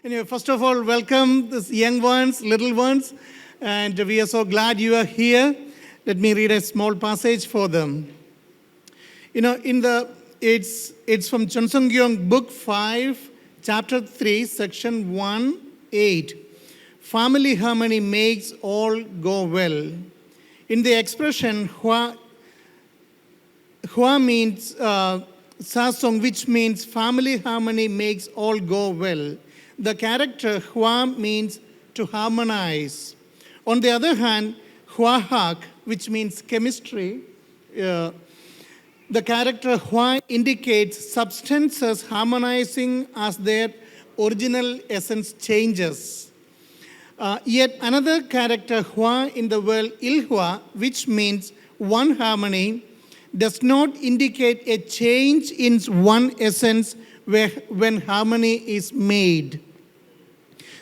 Anyway, first of all, welcome these young ones, little ones, and we are so glad you are here. Let me read a small passage for them. It's from Chun Gyeong, Book 5, Chapter 3, Section 1, 8. Family harmony makes all go well. In the expression Hua means Sasong, which means family harmony makes all go well. The character Hua means to harmonize. On the other hand, Hua Hak, which means chemistry, the character Hua indicates substances harmonizing as their original essence changes. Yet another character Hua in the world Ilhua, which means one harmony, does not indicate a change in one essence when harmony is made.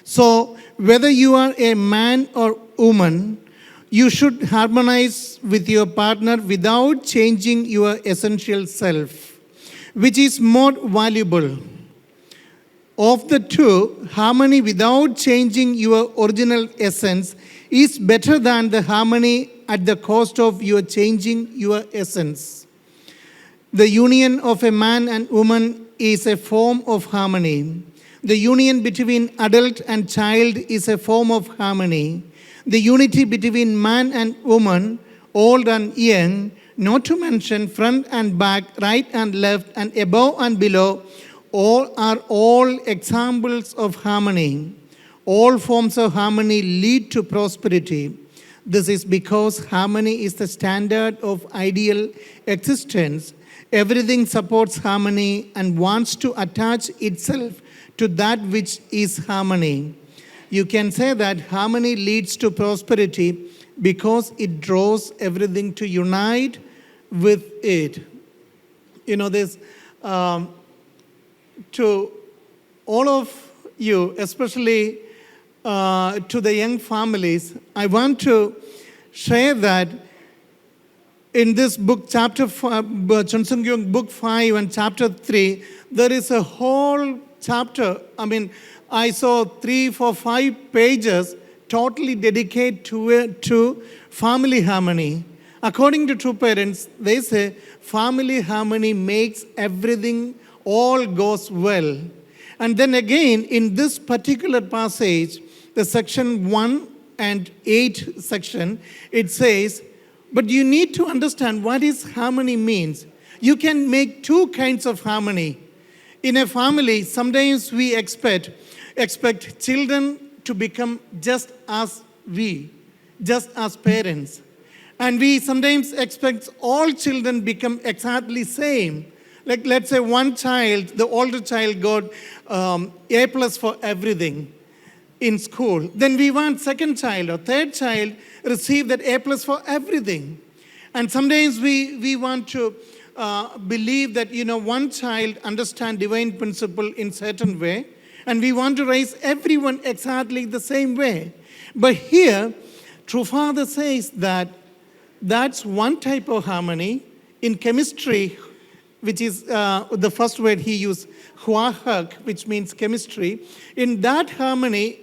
So whether you are a man or woman, you should harmonize with your partner without changing your essential self, which is more valuable. Of the two, harmony without changing your original essence is better than the harmony at the cost of your changing your essence. The union of a man and woman is a form of harmony. The union between adult and child is a form of harmony. The unity between man and woman, old and young, not to mention front and back, right and left, and above and below, all examples of harmony. All forms of harmony lead to prosperity. This is because harmony is the standard of ideal existence. Everything supports harmony and wants to attach itself to that which is harmony. You can say that harmony leads to prosperity because it draws everything to unite with it. This to all of you, especially to the young families, I want to share that in this book, Chun Gyeong, Book 5 and Chapter 3, there is a whole chapter. I saw 3, 4, 5 pages totally dedicated to family harmony. According to True Parents, they say family harmony makes everything all goes well. And then again, in this particular passage, the section 1 and 8 section, it says, but you need to understand what is harmony means. You can make two kinds of harmony. In a family, sometimes we expect children to become just as parents. And we sometimes expect all children become exactly same. Like let's say one child, the older child got A plus for everything in school. Then we want second child or third child receive that A plus for everything. And sometimes we want to believe that, one child understand divine principle in certain way, and we want to raise everyone exactly the same way. But here, True Father says that that's one type of harmony. In chemistry, which is the first word he used, Huahak, which means chemistry. In that harmony,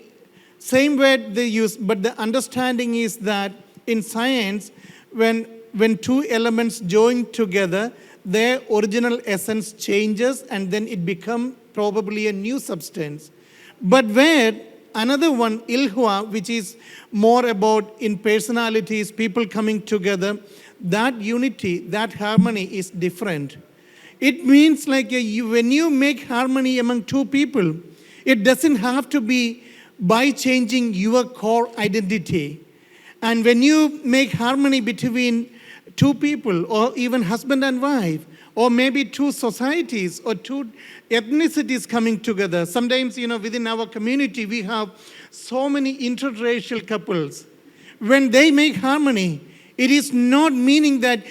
same word they use, but the understanding is that in science, when two elements join together, their original essence changes and then it becomes probably a new substance. But where another one, Ilhua, which is more about in personalities, people coming together, that unity, that harmony is different. It means like when you make harmony among two people, it doesn't have to be by changing your core identity. And when you make harmony between two people or even husband and wife, or maybe two societies or two ethnicities coming together. Sometimes, within our community, we have so many interracial couples. When they make harmony, it is not meaning that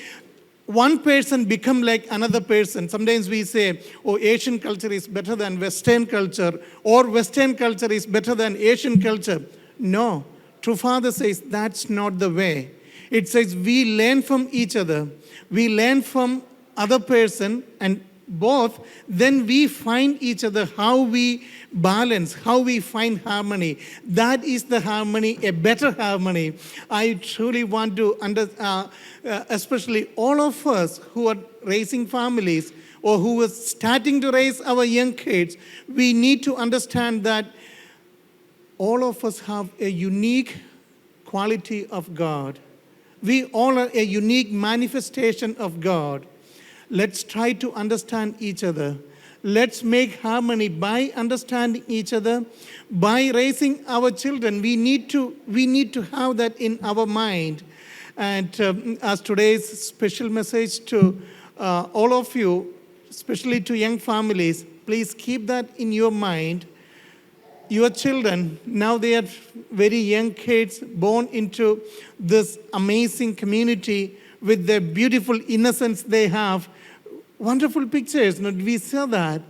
one person become like another person. Sometimes we say, Asian culture is better than Western culture, or Western culture is better than Asian culture. No, True Father says that's not the way. It says we learn from each other. We learn from other person and both, then we find each other, how we balance, how we find harmony. That is the harmony, a better harmony. I truly want to, especially all of us who are raising families or who are starting to raise our young kids, we need to understand that all of us have a unique quality of God. We all are a unique manifestation of God. Let's try to understand each other. Let's make harmony by understanding each other, by raising our children. We need to have that in our mind. And as today's special message to all of you, especially to young families, please keep that in your mind. Your children, now they are very young kids born into this amazing community with the beautiful innocence they have. Wonderful pictures, we saw that.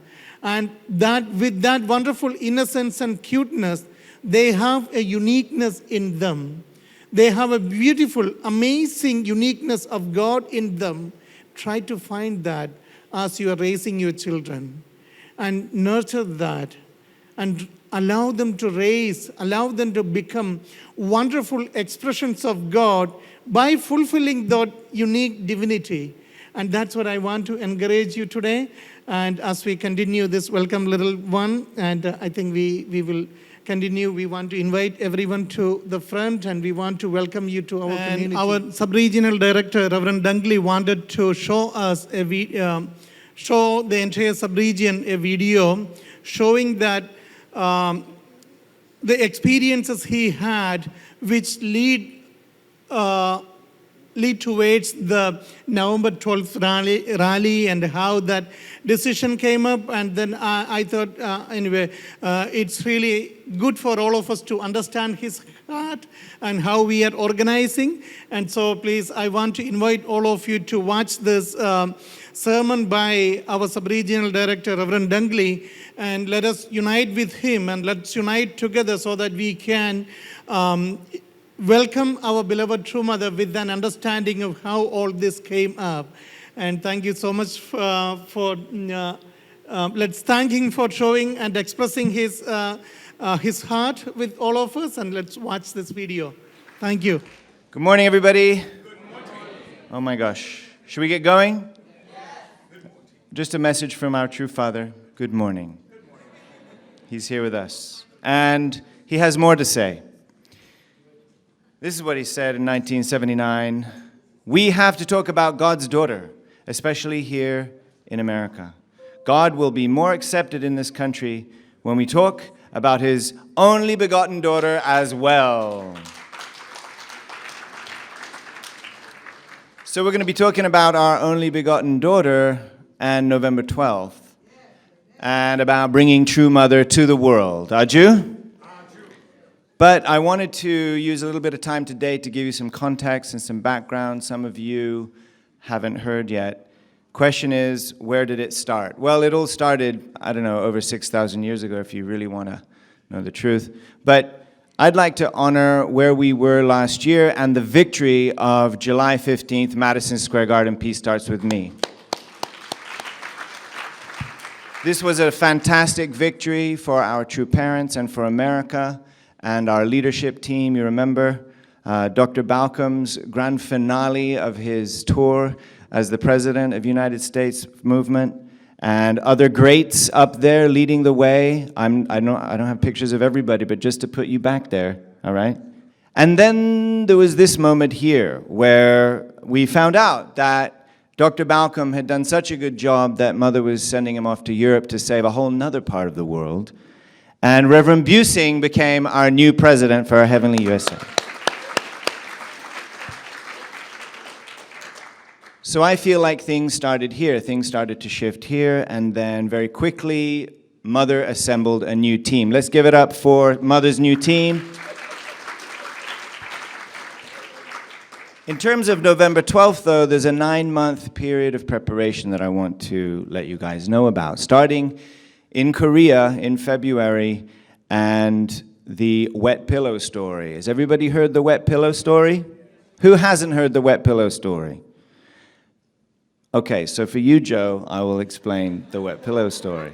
And that with that wonderful innocence and cuteness, they have a uniqueness in them. They have a beautiful, amazing uniqueness of God in them. Try to find that as you are raising your children. And nurture that. And allow them to raise, allow them to become wonderful expressions of God by fulfilling that unique divinity. And that's what I want to encourage you today. And as we continue this Welcome Little One, and I think we will continue, we want to invite everyone to the front and we want to welcome you to our community. Our Sub-Regional Director, Reverend Dunkley, wanted to show us show the entire sub-region a video showing that the experiences he had which lead towards the November 12th rally and how that decision came up. And then I thought, it's really good for all of us to understand his heart and how we are organizing. And so please, I want to invite all of you to watch this sermon by our Sub-Regional Director, Reverend Dunkley, and let us unite with him and let's unite together so that we can welcome our beloved True Mother with an understanding of how all this came up. And thank you so much let's thank him for showing and expressing his heart with all of us, and let's watch this video. Thank you. Good morning, everybody. Good morning. Oh my gosh. Should we get going? Yes. Just a message from our true Father. Good morning. Good morning. He's here with us. And he has more to say. This is what he said in 1979. We have to talk about God's daughter, especially here in America. God will be more accepted in this country when we talk about his only begotten daughter as well. So we're going to be talking about our only begotten daughter and November 12th, and about bringing True Mother to the world. Aju? But I wanted to use a little bit of time today to give you some context and some background. Some of you haven't heard yet. Question is, where did it start? Well, it all started, I don't know, over 6,000 years ago, if you really want to know the truth. But I'd like to honor where we were last year and the victory of July 15th, Madison Square Garden, Peace Starts With Me. This was a fantastic victory for our true parents and for America and our leadership team. You remember Dr. Balcom's grand finale of his tour as the President of the United States movement, and other greats up there leading the way. I don't have pictures of everybody, but just to put you back there, all right? And then there was this moment here where we found out that Dr. Balcom had done such a good job that Mother was sending him off to Europe to save a whole nother part of the world. And Reverend Busing became our new president for our Heavenly USA. So I feel like things started here. Things started to shift here, and then very quickly, Mother assembled a new team. Let's give it up for Mother's new team. In terms of November 12th, though, there's a 9-month period of preparation that I want to let you guys know about. Starting in Korea in February, and the wet pillow story. Has everybody heard the wet pillow story? Who hasn't heard the wet pillow story? Okay, so for you, Joe, I will explain the wet pillow story.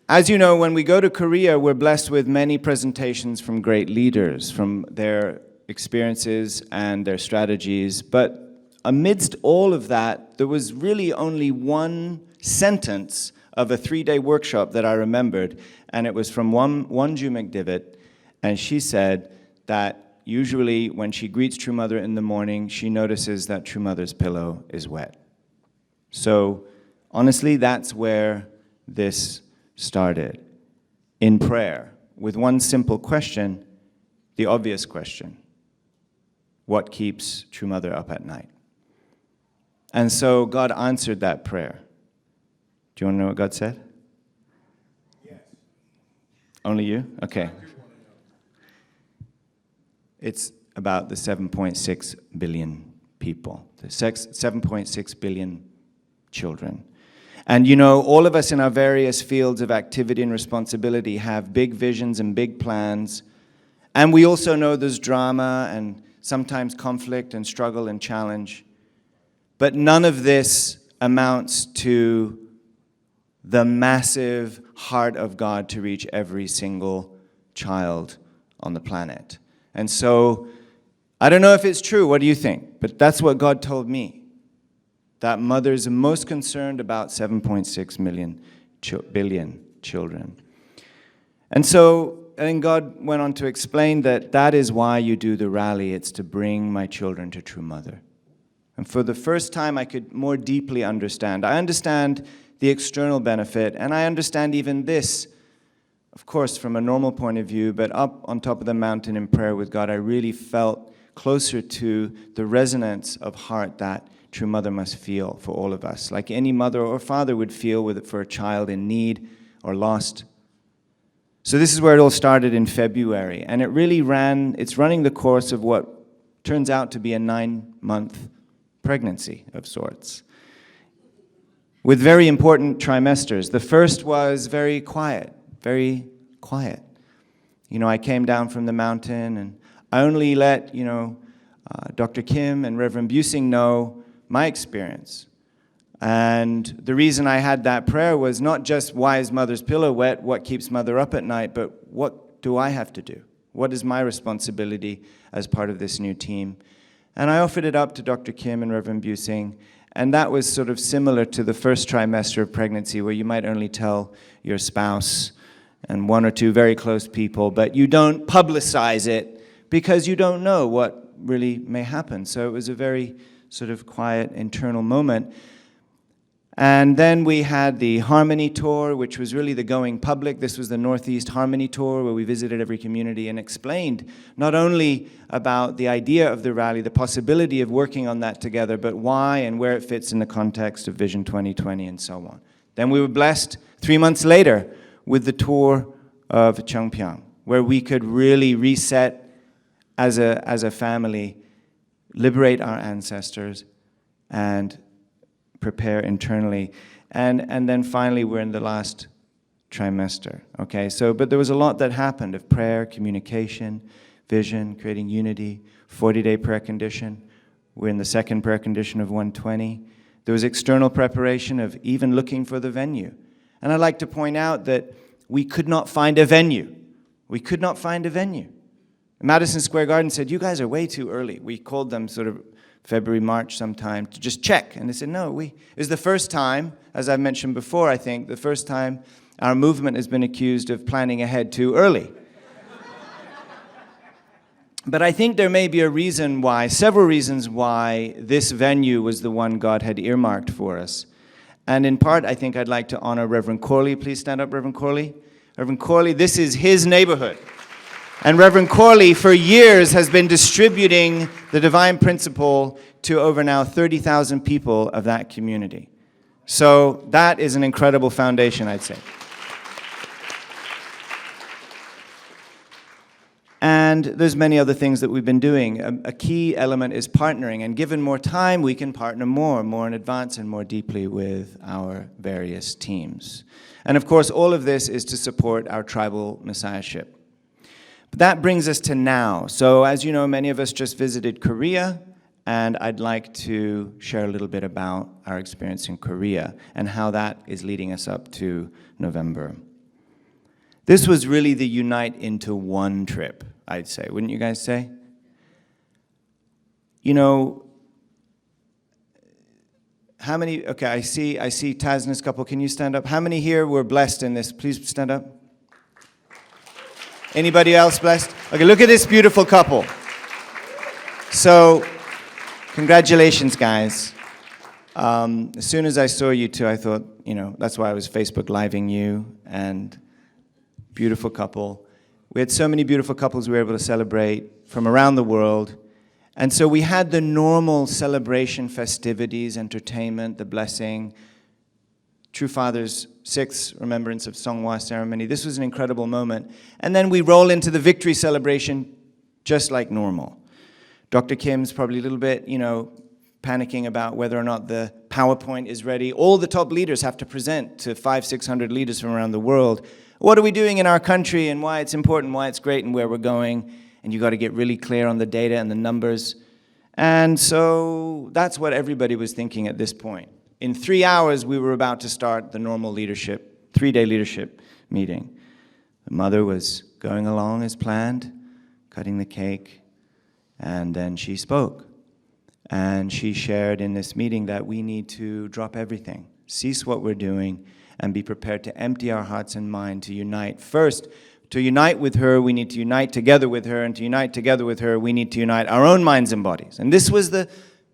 As you know, when we go to Korea, we're blessed with many presentations from great leaders, from their experiences and their strategies. But amidst all of that, there was really only one sentence of a 3-day workshop that I remembered, and it was from Wonju McDivitt, and she said that usually when she greets True Mother in the morning, she notices that True Mother's pillow is wet. So honestly, that's where this started, in prayer, with one simple question, the obvious question: what keeps True Mother up at night? And so God answered that prayer. Do you want to know what God said? Yes. Only you? Okay. It's about the 7.6 billion people, the 7.6 billion children. And you know, all of us in our various fields of activity and responsibility have big visions and big plans. And we also know there's drama and sometimes conflict and struggle and challenge. But none of this amounts to the massive heart of God to reach every single child on the planet. And so, I don't know if it's true, what do you think? But that's what God told me, that mothers are most concerned about 7.6 billion children. And so, I think God went on to explain that that is why you do the rally, it's to bring my children to True Mother. And for the first time, I could more deeply understand. I understand the external benefit, and I understand even this, of course, from a normal point of view, but up on top of the mountain in prayer with God, I really felt closer to the resonance of heart that True Mother must feel for all of us, like any mother or father would feel with it for a child in need or lost. So this is where it all started in February, and it's running the course of what turns out to be a 9-month pregnancy of sorts, with very important trimesters. The first was very quiet. Very quiet. You know, I came down from the mountain and I only let, Dr. Kim and Reverend Busing know my experience. And the reason I had that prayer was not just why is Mother's pillow wet, what keeps Mother up at night, but what do I have to do? What is my responsibility as part of this new team? And I offered it up to Dr. Kim and Reverend Busing. And that was sort of similar to the first trimester of pregnancy, where you might only tell your spouse and 1 or 2 very close people, but you don't publicize it because you don't know what really may happen. So it was a very sort of quiet internal moment. And then we had the Harmony Tour, which was really the going public. This was the Northeast Harmony Tour, where we visited every community and explained not only about the idea of the rally, the possibility of working on that together, but why and where it fits in the context of Vision 2020 and so on. Then we were blessed 3 months later with the tour of Cheongpyeong, where we could really reset as a family, liberate our ancestors, and prepare internally. And then finally, we're in the last trimester, okay? So, but there was a lot that happened of prayer, communication, vision, creating unity, 40-day prayer condition. We're in the second prayer condition of 120. There was external preparation of even looking for the venue. And I'd like to point out that we could not find a venue. We could not find a venue. Madison Square Garden said, you guys are way too early. We called them sort of February, March sometime to just check. And they said, no, it was the first time, as I've mentioned before, I think, the first time our movement has been accused of planning ahead too early. But I think there may be a reason why, several reasons why this venue was the one God had earmarked for us. And in part, I think I'd like to honor Reverend Corley. Please stand up, Reverend Corley. Reverend Corley, this is his neighborhood. And Reverend Corley, for years, has been distributing the divine principle to over now 30,000 people of that community. So that is an incredible foundation, I'd say. And there's many other things that we've been doing. A key element is partnering. And given more time, we can partner more in advance and more deeply with our various teams. And of course, all of this is to support our tribal messiahship. But that brings us to now. So as you know, many of us just visited Korea, and I'd like to share a little bit about our experience in Korea and how that is leading us up to November. This was really the unite into one trip, I'd say. Wouldn't you guys say? You know, how many, okay, I see Taz and his couple. Can you stand up? How many here were blessed in this? Please stand up. Anybody else blessed? Okay, look at this beautiful couple. So, congratulations, guys. As soon as I saw you two, I thought, you know, that's why I was Facebook Living you, and beautiful couple. We had so many beautiful couples we were able to celebrate from around the world. And so we had the normal celebration, festivities, entertainment, the blessing, True Father's 6th Remembrance of Songhwa ceremony. This was an incredible moment. And then we roll into the victory celebration just like normal. Dr. Kim's probably a little bit, you know, panicking about whether or not the PowerPoint is ready. All the top leaders have to present to 500-600 leaders from around the world. What are we doing in our country and why it's important, why it's great, and where we're going. And you got to get really clear on the data and the numbers. And so that's what everybody was thinking at this point. In 3 hours, we were about to start the normal leadership, 3-day leadership meeting. The mother was going along as planned, cutting the cake, and then she spoke. And she shared in this meeting that we need to drop everything, cease what we're doing, and be prepared to empty our hearts and mind to unite. First, to unite with her, we need to unite together with her, and to unite together with her, we need to unite our own minds and bodies. And this was the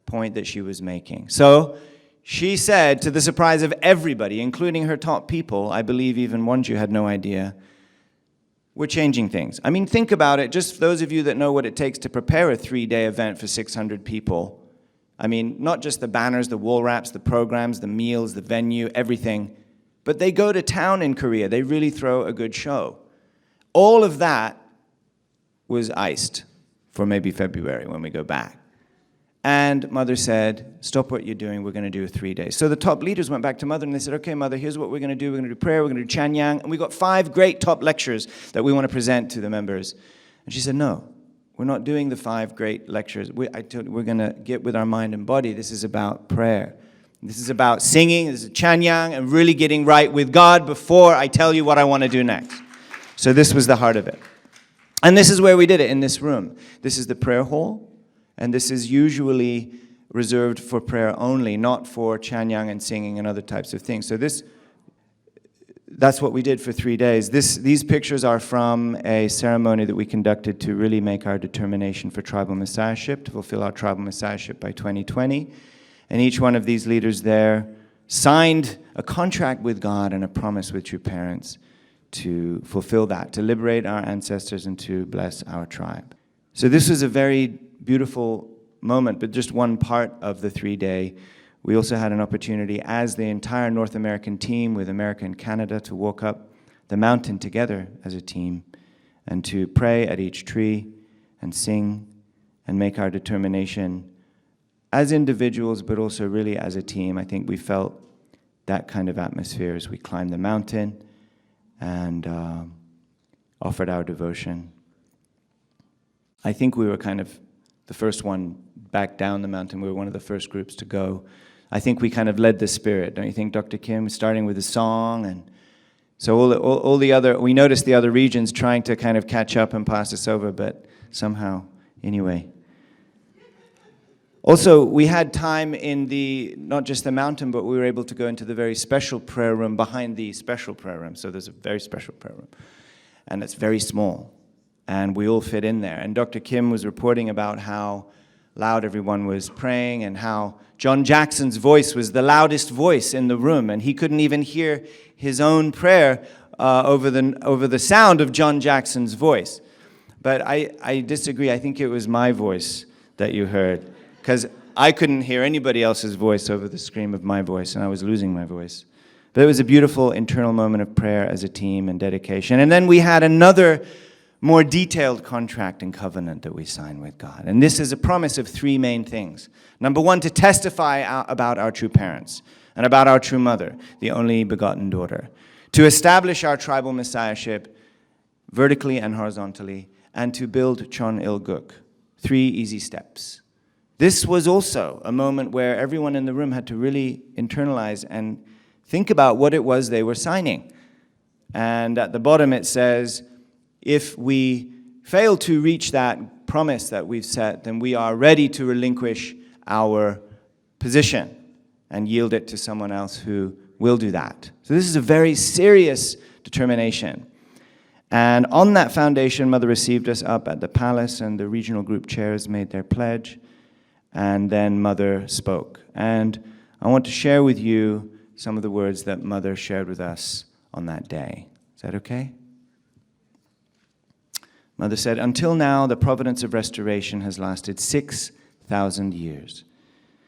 point that she was making. So she said, to the surprise of everybody, including her top people, I believe even Wonju had no idea, we're changing things. I mean, think about it, just those of you that know what it takes to prepare a 3-day event for 600 people. I mean, not just the banners, the wall wraps, the programs, the meals, the venue, everything, but they go to town in Korea. They really throw a good show. All of that was iced for maybe February when we go back. And Mother said, stop what you're doing, we're going to do 3 days. So the top leaders went back to Mother and they said, okay, Mother, here's what we're going to do. We're going to do prayer, we're going to do Chanyang, and we got 5 great top lectures that we want to present to the members. And she said, no, we're not doing the 5 great lectures. We're going to get with our mind and body. This is about prayer. This is about singing, this is Chanyang, and really getting right with God before I tell you what I want to do next. So this was the heart of it. And this is where we did it, in this room. This is the prayer hall, and this is usually reserved for prayer only, not for Chanyang and singing and other types of things. So that's what we did for 3 days. These pictures are from a ceremony that we conducted to really make our determination for tribal messiahship, to fulfill our tribal messiahship by 2020. And each one of these leaders there signed a contract with God and a promise with True Parents to fulfill that, to liberate our ancestors and to bless our tribe. So this was a very beautiful moment, but just one part of the 3-day. We also had an opportunity as the entire North American team with America and Canada to walk up the mountain together as a team and to pray at each tree and sing and make our determination as individuals, but also really as a team. I think we felt that kind of atmosphere as we climbed the mountain and offered our devotion. I think we were kind of the first one back down the mountain. We were one of the first groups to go. I think we kind of led the spirit, don't you think, Dr. Kim? Starting with a song, and so all the other, we noticed the other regions trying to kind of catch up and pass us over, but somehow, anyway. Also, we had time in not just the mountain, but we were able to go into the very special prayer room behind the special prayer room. So there's a very special prayer room, and it's very small, and we all fit in there. And Dr. Kim was reporting about how loud everyone was praying and how John Jackson's voice was the loudest voice in the room, and he couldn't even hear his own prayer over the sound of John Jackson's voice. But I disagree. I think it was my voice that you heard, because I couldn't hear anybody else's voice over the scream of my voice, and I was losing my voice. But it was a beautiful internal moment of prayer as a team and dedication. And then we had another more detailed contract and covenant that we signed with God. And this is a promise of 3 main things. Number 1, to testify about our true parents and about our true mother, the only begotten daughter. To establish our tribal messiahship vertically and horizontally, and to build Chon Il Guk. 3 easy steps This was also a moment where everyone in the room had to really internalize and think about what it was they were signing. And at the bottom it says, if we fail to reach that promise that we've set, then we are ready to relinquish our position and yield it to someone else who will do that. So this is a very serious determination. And on that foundation, Mother received us up at the palace, and the regional group chairs made their pledge, and then Mother spoke. And I want to share with you some of the words that Mother shared with us on that day. Is that okay? Mother said, "Until now, the providence of restoration has lasted 6,000 years.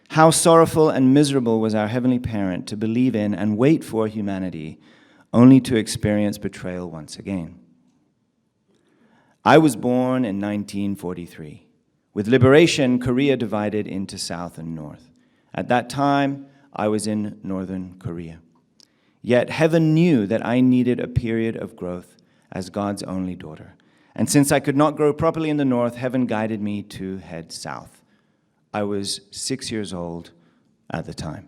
How sorrowful and miserable was our Heavenly Parent to believe in and wait for humanity, only to experience betrayal once again. I was born in 1943. With liberation, Korea divided into South and North. At that time, I was in Northern Korea. Yet heaven knew that I needed a period of growth as God's only daughter. And since I could not grow properly in the North, heaven guided me to head south. I was 6 years old at the time.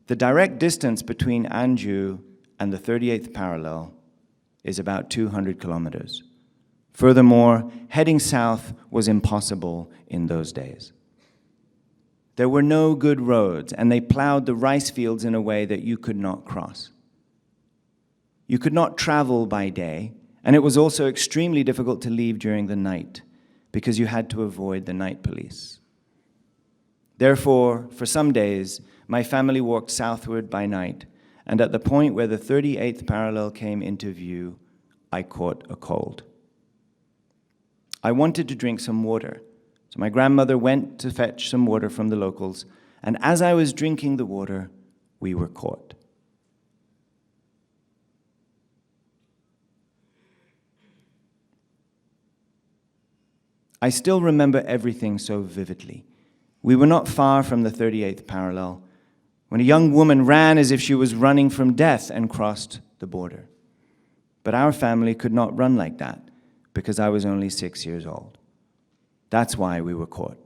The direct distance between Anju and the 38th parallel is about 200 kilometers. Furthermore, heading south was impossible in those days. There were no good roads, and they plowed the rice fields in a way that you could not cross. You could not travel by day, and it was also extremely difficult to leave during the night because you had to avoid the night police. Therefore, for some days, my family walked southward by night, and at the point where the 38th parallel came into view, I caught a cold. I wanted to drink some water, so my grandmother went to fetch some water from the locals, and as I was drinking the water, we were caught. I still remember everything so vividly. We were not far from the 38th parallel when a young woman ran as if she was running from death and crossed the border. But our family could not run like that because I was only 6 years old. That's why we were caught.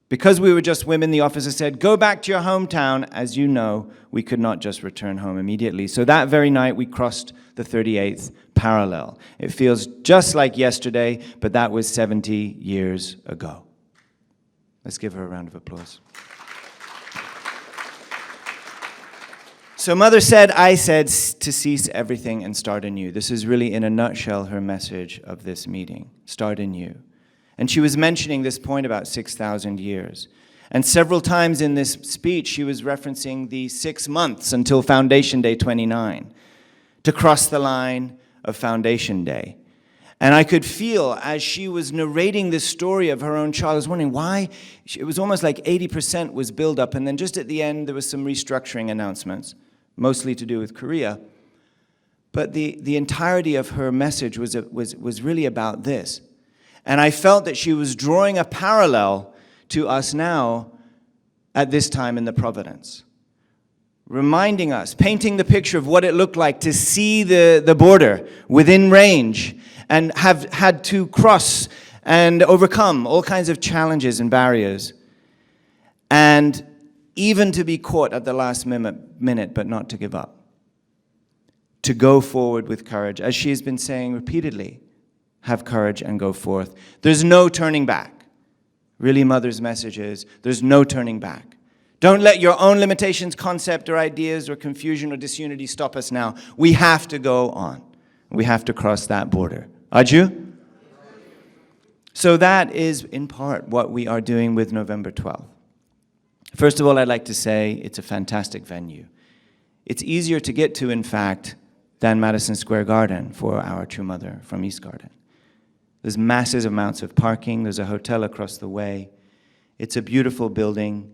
Because we were just women, the officer said, "Go back to your hometown." As you know, we could not just return home immediately. So that very night, we crossed the 38th parallel. It feels just like yesterday, but that was 70 years ago. Let's give her a round of applause. So Mother said, I said to cease everything and start anew. This is really, in a nutshell, her message of this meeting. Start anew. And she was mentioning this point about 6,000 years. And several times in this speech, she was referencing the 6 months until Foundation Day 29, to cross the line of Foundation Day. And I could feel, as she was narrating this story of her own child, I was wondering why. It was almost like 80% was build up, and then just at the end, there was some restructuring announcements, mostly to do with Korea. But the entirety of her message was really about this. And I felt that she was drawing a parallel to us now at this time in the Providence, reminding us, painting the picture of what it looked like to see the border within range and have had to cross and overcome all kinds of challenges and barriers, and even to be caught at the last minute, but not to give up, to go forward with courage, as she has been saying repeatedly. Have courage and go forth. There's no turning back. Really, Mother's message is, there's no turning back. Don't let your own limitations, concept, or ideas, or confusion, or disunity stop us now. We have to go on. We have to cross that border. Aju? So that is, in part, what we are doing with November 12th. First of all, I'd like to say it's a fantastic venue. It's easier to get to, in fact, than Madison Square Garden for our True Mother from East Garden. There's massive amounts of parking. There's a hotel across the way. It's a beautiful building,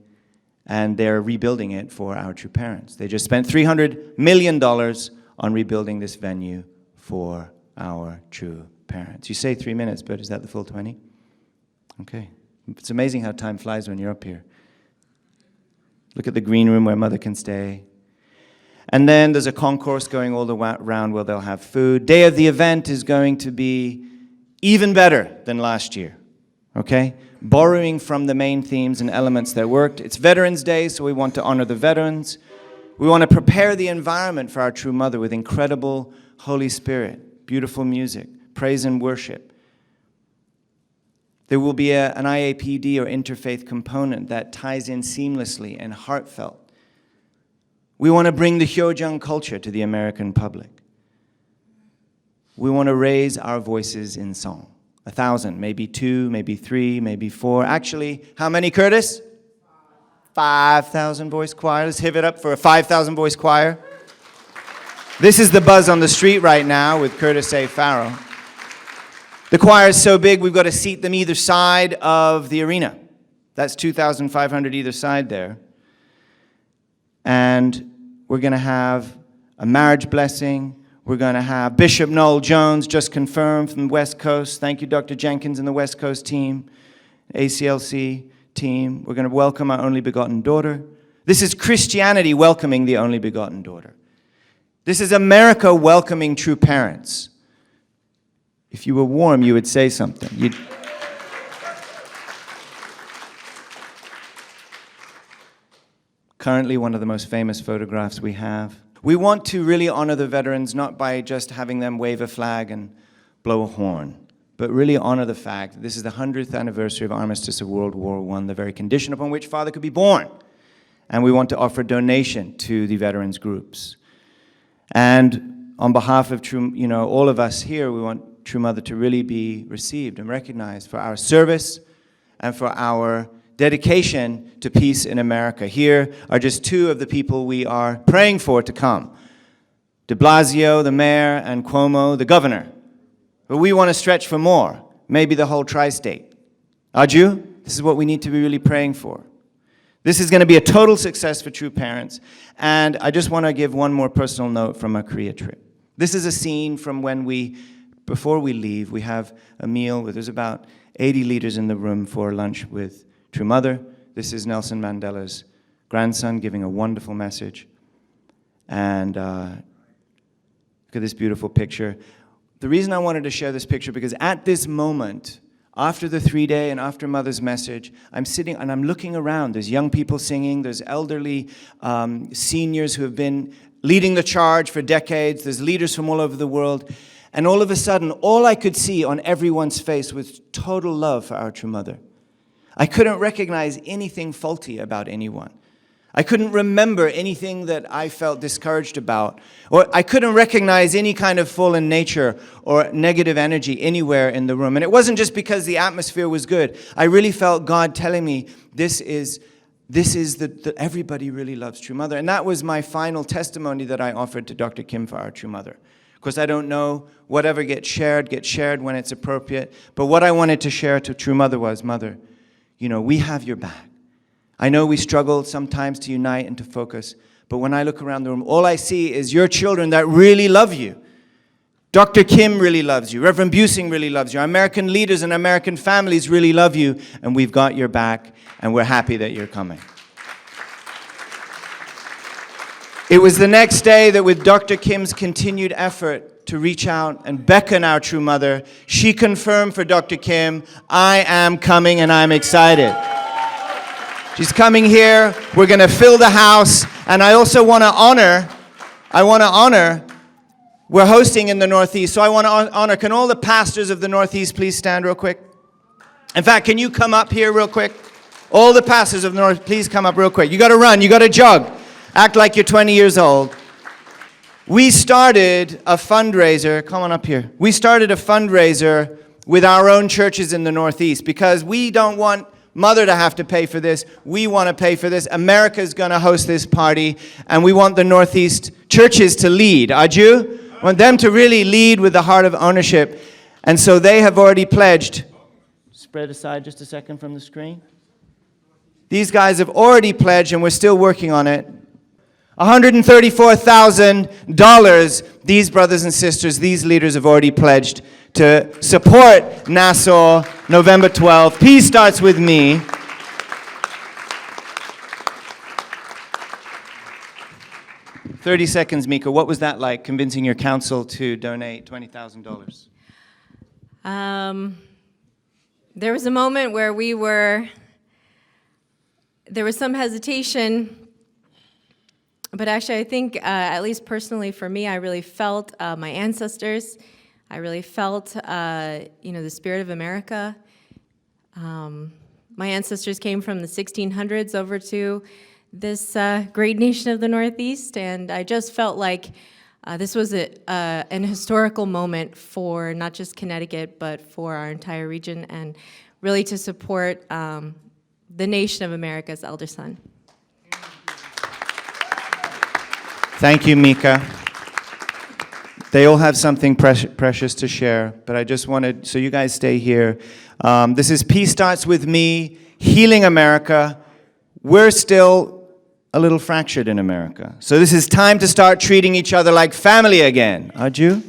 and they're rebuilding it for our True Parents. They just spent $300 million on rebuilding this venue for our True Parents. You say 3 minutes, but is that the full 20? Okay. It's amazing how time flies when you're up here. Look at the green room where Mother can stay. And then there's a concourse going all around where they'll have food. Day of the event is going to be even better than last year. okay? Borrowing from the main themes and elements that worked. It's Veterans Day, so we want to honor the veterans. We want to prepare the environment for our true mother with incredible Holy Spirit, beautiful music, praise and worship. There will be an IAPD or interfaith component that ties in seamlessly and heartfelt. We want to bring the Hyojung culture to the American public. We want to raise our voices in song. 1,000, maybe 2, maybe 3, maybe 4. Actually, how many, Curtis? 5,000 voice choir. Let's give it up for a 5,000 voice choir. This is the buzz on the street right now with Curtis A. Farrell. The choir is so big, we've got to seat them either side of the arena. That's 2,500 either side there. And we're going to have a marriage blessing. We're going to have Bishop Noel Jones, just confirmed from the West Coast. Thank you, Dr. Jenkins and the West Coast team, ACLC team. We're going to welcome our only begotten daughter. This is Christianity welcoming the only begotten daughter. This is America welcoming true parents. If you were warm, you would say something. Currently, one of the most famous photographs we have. We want to really honor the veterans, not by just having them wave a flag and blow a horn, but really honor the fact that this is the 100th anniversary of Armistice of World War I, the very condition upon which Father could be born. And we want to offer donation to the veterans groups. And on behalf of all of us here, we want True Mother to really be received and recognized for our service and for our dedication to peace in America. Here are just 2 of the people we are praying for to come. De Blasio, the mayor, and Cuomo, the governor. But we want to stretch for more, maybe the whole tri-state. Aju, this is what we need to be really praying for. This is going to be a total success for true parents. And I just want to give one more personal note from our Korea trip. This is a scene from when before we leave, we have a meal where there's about 80 leaders in the room for lunch with True Mother. This is Nelson Mandela's grandson giving a wonderful message. And look at this beautiful picture. The reason I wanted to share this picture, because at this moment, after the 3-day and after Mother's message, I'm sitting and I'm looking around. There's young people singing. There's elderly seniors who have been leading the charge for decades. There's leaders from all over the world. And all of a sudden, all I could see on everyone's face was total love for our true mother. I couldn't recognize anything faulty about anyone. I couldn't remember anything that I felt discouraged about. Or I couldn't recognize any kind of fallen nature or negative energy anywhere in the room. And it wasn't just because the atmosphere was good. I really felt God telling me, this is everybody really loves True Mother. And that was my final testimony that I offered to Dr. Kim for our True Mother. Of course, I don't know, whatever gets shared when it's appropriate. But what I wanted to share to True Mother was, Mother, we have your back. I know we struggle sometimes to unite and to focus, but when I look around the room, all I see is your children that really love you. Dr. Kim really loves you. Reverend Busing really loves you. Our American leaders and American families really love you, and we've got your back, and we're happy that you're coming. It was the next day that with Dr. Kim's continued effort to reach out and beckon our true mother, she confirmed for Dr. Kim, I am coming and I'm excited. She's coming here, we're going to fill the house, and I also want to honor, we're hosting in the Northeast, so I want to honor, can all the pastors of the Northeast please stand real quick? In fact, can you come up here real quick? All the pastors of the North, please come up real quick. You got to run, you got to jog. Act like you're 20 years old. We started a fundraiser, come on up here. We started a fundraiser with our own churches in the Northeast because we don't want Mother to have to pay for this. We want to pay for this. America's going to host this party, and we want the Northeast churches to lead. Aju? Want them to really lead with the heart of ownership. And so they have already pledged. Spread aside just a second from the screen. These guys have already pledged, and we're still working on it. $134,000, these brothers and sisters, these leaders have already pledged to support Nassau, November 12th. Peace starts with me. "30 seconds, Mika. What was that like, convincing your council to donate $20,000? There was a moment where there was some hesitation, but actually I think, at least personally for me, I really felt my ancestors. I really felt, the spirit of America. My ancestors came from the 1600s over to this great nation of the Northeast, and I just felt like this was an historical moment for not just Connecticut, but for our entire region, and really to support the nation of America's elder son. Thank you, Mika. They all have something precious to share, but I just wanted, so you guys stay here. This is Peace Starts With Me, Healing America. We're still a little fractured in America. So this is time to start treating each other like family again. Aren't you?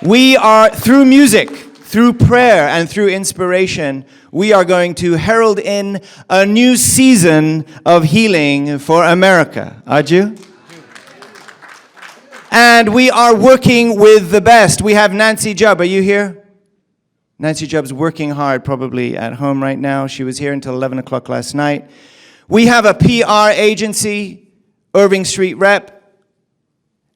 We are, through music, through prayer, and through inspiration, we are going to herald in a new season of healing for America. Aren't you? And we are working with the best. We have Nancy Jubb. Are you here? Nancy Jubb's working hard, probably at home right now. She was here until 11 o'clock last night. We have a PR agency, Irving Street Rep.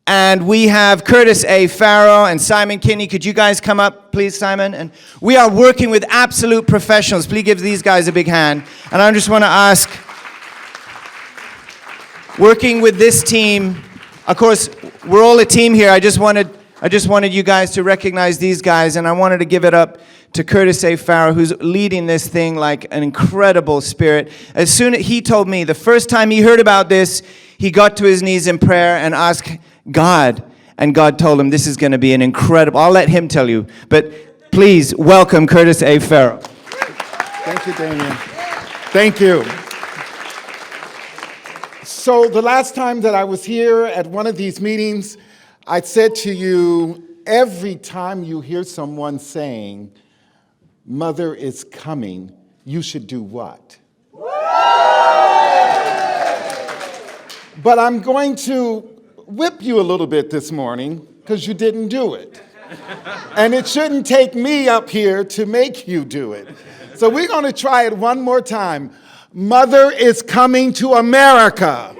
And we have Curtis A. Farrow and Simon Kinney. Could you guys come up, please, Simon? And we are working with absolute professionals. Please give these guys a big hand. And I just want to ask, working with this team, of course, we're all a team here. I just wanted you guys to recognize these guys, and I wanted to give it up to Curtis A. Farrow, who's leading this thing like an incredible spirit. As soon as he told me, the first time he heard about this, he got to his knees in prayer and asked God, and God told him this is going to be an incredible, I'll let him tell you, but please welcome Curtis A. Farrow. Thank you, Damien. Thank you. So the last time that I was here at one of these meetings, I said to you, every time you hear someone saying, Mother is coming, you should do what? But I'm going to whip you a little bit this morning because you didn't do it. And it shouldn't take me up here to make you do it. So we're going to try it one more time. Mother is coming to America.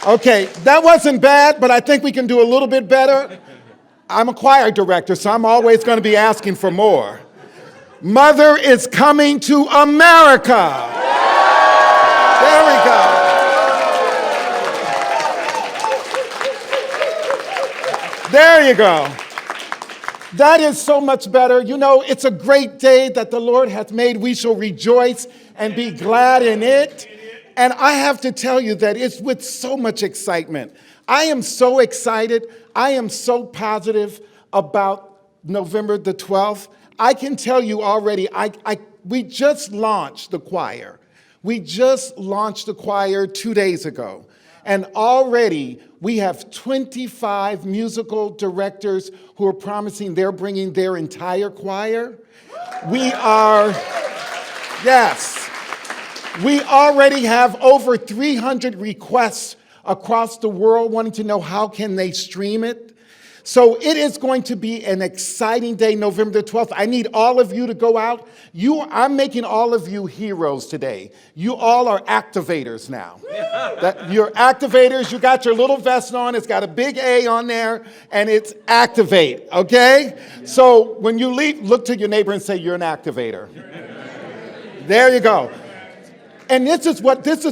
Okay, that wasn't bad, but I think we can do a little bit better. I'm a choir director, so I'm always going to be asking for more. Mother is coming to America. There we go. There you go. That is so much better. You know, it's a great day that the Lord hath made. We shall rejoice and be glad in it. And I have to tell you that it's with so much excitement. I am so excited. I am so positive about November the 12th. I can tell you already, we just launched the choir. We just launched the choir 2 days ago. And already we have 25 musical directors who are promising they're bringing their entire choir. We already have over 300 requests across the world wanting to know how can they stream it. So it is going to be an exciting day, November the 12th. I need all of you to go out. I'm making all of you heroes today. You all are activators now. You're activators. You got your little vest on. It's got a big A on there, and it's activate, okay? So when you leave, look to your neighbor and say, you're an activator. There you go. And this is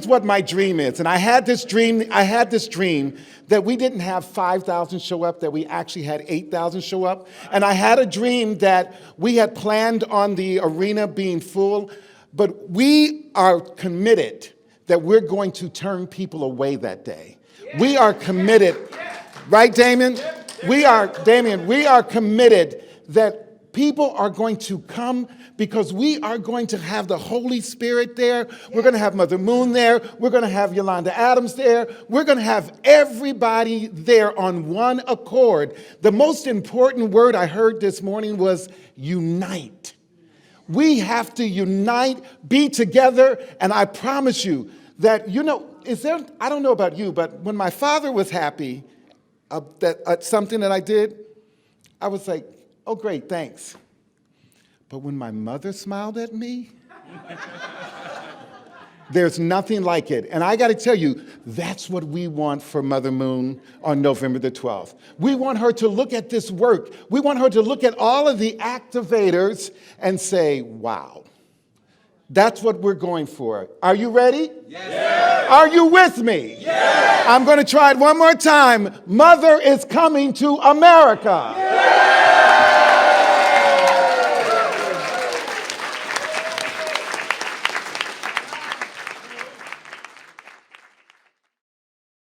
what my dream is. And I had this dream that we didn't have 5,000 show up, that we actually had 8,000 show up. And I had a dream that we had planned on the arena being full, but we are committed that we're going to turn people away that day. We are committed, right, Damien? We are committed that people are going to come because we are going to have the Holy Spirit there. We're going to have Mother Moon there. We're going to have Yolanda Adams there. We're going to have everybody there on one accord. The most important word I heard this morning was unite. We have to unite, be together, and I promise you that, I don't know about you, but when my father was happy at something that I did, I was like, oh, great, thanks. But when my mother smiled at me, there's nothing like it. And I got to tell you, that's what we want for Mother Moon on November the 12th. We want her to look at this work. We want her to look at all of the activators and say, wow, that's what we're going for. Are you ready? Yes. Are you with me? Yes. I'm going to try it one more time. Mother is coming to America. Yes.